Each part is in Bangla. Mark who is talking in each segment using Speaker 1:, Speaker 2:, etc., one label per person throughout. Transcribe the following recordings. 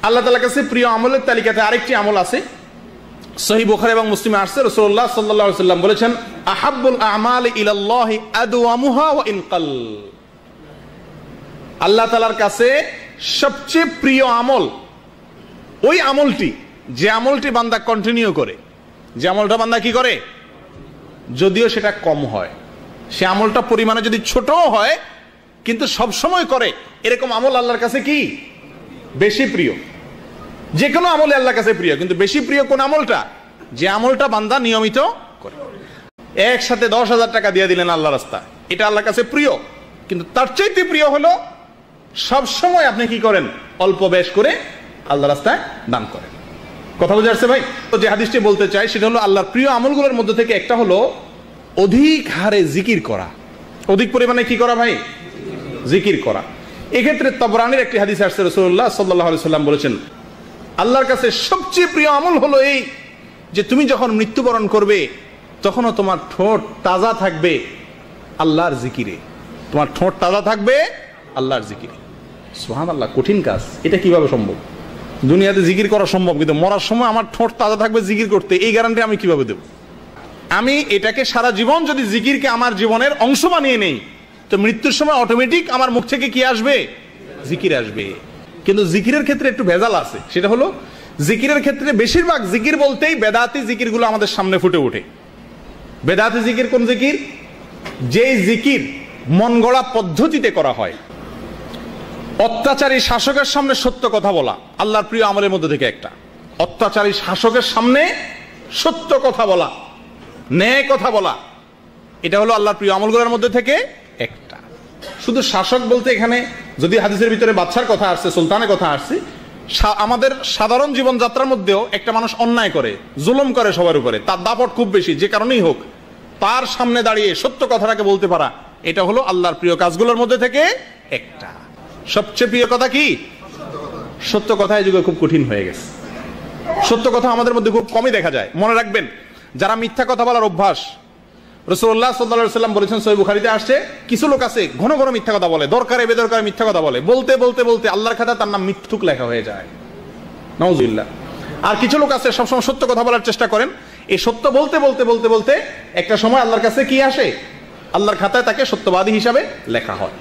Speaker 1: আল্লাহ তাআলার কাছে প্রিয় আমলের তালিকাতে আরেকটি আমল আছে, সহিহ বুখারী এবং মুসলিমে আসছে। রাসূলুল্লাহ সাল্লাল্লাহু আলাইহি ওয়াসাল্লাম বলেছেন, আহাব্বুল আমালি ইলাল্লাহি আদওয়ামুহা ওয়া ইন কাল। আল্লাহ তাআলার কাছে সবচেয়ে প্রিয় আমল ওই আমলটি যে আমলটি বান্দা কন্টিনিউ করে, যে আমলটা বান্দা কি করে, যদিও সেটা কম হয়, সে আমলটা পরিমাণে যদি ছোটও হয় কিন্তু সব সময় করে, এরকম আমল আল্লাহর কাছে কি বেশি প্রিয়। যে কোনো আমলে আল্লাহর কাছে প্রিয়, কিন্তু বেশি প্রিয় কোন আমলটা, যে আমলটা বান্দা নিয়মিত করে। একসাথে 10,000 টাকা দিয়ে দিলেন আল্লাহ রাস্তায়, এটা আল্লাহর কাছে প্রিয়, কিন্তু তার চাইতে প্রিয় হলো সব সময় আপনি কি করেন, অল্প বেশ করে আল্লাহ রাস্তায় দান করেন। কথা বুঝে আসছে ভাই? তো যে হাদিসটি বলতে চাই সেটা হলো, আল্লাহর প্রিয় আমলগুলোর মধ্যে থেকে একটা হলো অধিক হারে জিকির করা, অধিক পরিমাণে কি করা ভাই, জিকির করা। এক্ষেত্রে তাবরানীর একটি হাদিস আসছে, রাসূলুল্লাহ সাল্লাল্লাহু আলাইহি ওয়াসাল্লাম বলেছেন, আল্লাহর কাছে সবচেয়ে প্রিয় আমল হলো এই যে তুমি যখন মৃত্যুবরণ করবে তখনও তোমার ঠোঁট তাজা থাকবে আল্লাহর জিকিরে, তোমার ঠোঁট তাজা থাকবে আল্লাহর জিকিরে। সুবহানাল্লাহ, কঠিন কাজ, এটা কিভাবে সম্ভব? দুনিয়াতে জিকির করা সম্ভব, কিন্তু মরার সময় আমার ঠোঁট তাজা থাকবে জিকির করতে, এই গ্যারান্টি আমি কিভাবে দেব? আমি এটাকে সারা জীবন যদি জিকিরকে আমার জীবনের অংশ বানিয়ে নেই, তো মৃত্যুর সময় অটোমেটিক আমার মুখ থেকে কি আসবে, জিকির আসবে। কিন্তু জিকিরের ক্ষেত্রে একটু ভেজাল আছে, সেটা হলো জিকিরের ক্ষেত্রে বেশিরভাগ জিকির বলতেই বেদাতি জিকিরগুলো আমাদের সামনে ফুটে ওঠে। বেদাতি জিকির কোন জিকির? যে জিকির মন গড়া পদ্ধতিতে করা হয়। অত্যাচারী শাসকের সামনে সত্য কথা বলা আল্লাহর প্রিয় আমলের মধ্যে থেকে একটা। অত্যাচারী শাসকের সামনে সত্য কথা বলা, ন্যায় কথা বলা, এটা হলো আল্লাহর প্রিয় আমলগুলোর মধ্যে থেকে একটা। শুধু শাসক বলতে এখানে যদি হাদিসের ভিতরে বাদশার কথা আসছে, সুলতানের কথা আসছে, আমাদের সাধারণ জীবনযাত্রার মধ্যেও একটা মানুষ অন্যায় করে, জুলুম করে সবার উপরে, তার দাপট খুব বেশি, যে কারণেই হোক, তার সামনে দাঁড়িয়ে সত্য কথাটাকে বলতে পারা, এটা হলো আল্লাহর প্রিয় কাজগুলোর মধ্যে থেকে একটা। সবচেয়ে প্রিয় কথা কি? সত্য কথা। এই যুগে খুব কঠিন হয়ে গেছে, সত্য কথা আমাদের মধ্যে খুব কমই দেখা যায়। মনে রাখবেন, যারা মিথ্যা কথা বলার অভ্যাস, রাসূলুল্লাহ সাল্লাল্লাহু আলাইহি ওয়াসাল্লাম বলেছেন, সহিহ বুখারীতে আসছে, কিছু লোক আছে ঘন ঘন মিথ্যা কথা বলে, দরকারে বেদরকারে মিথ্যা কথা বলে, বলতে বলতে বলতে আল্লাহর খাতায় তার নাম মিথ্যুক লেখা হয়ে যায়, নাউযুবিল্লাহ। আর কিছু লোক আছে সবসময় সত্য কথা বলার চেষ্টা করেন, এই সত্য বলতে বলতে বলতে বলতে একটা সময় আল্লাহর কাছে কি আসে, আল্লাহর খাতায় তাকে সত্যবাদী হিসাবে লেখা হয়।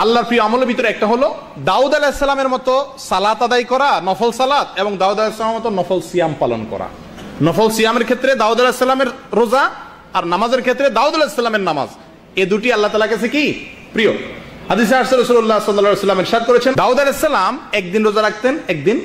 Speaker 1: আল্লাহর প্রিয় আমলের ভিতরে একটা হলো দাউদ আলাইহিস সালামের মতো সালাত আদায় করা, নফল সালাত, এবং দাউদ আলাইহিস সালামের মতো নফল সিয়াম পালন করা। নফল সিয়ামের ক্ষেত্রে দাউদ আলাইহিস সালামের রোজা, আর নামাজের ক্ষেত্রে দাউদ আলাইহিস সালামের নামাজ, এই দুটি আল্লাহ তাআলার কাছে কি প্রিয়। হাদিসে আসছে, রাসূলুল্লাহ সাল্লাল্লাহু আলাইহি ওয়াসাল্লাম ইরশাদ করেছেন, দাউদ আলাইহিস সালাম একদিন রোজা রাখতেন, একদিন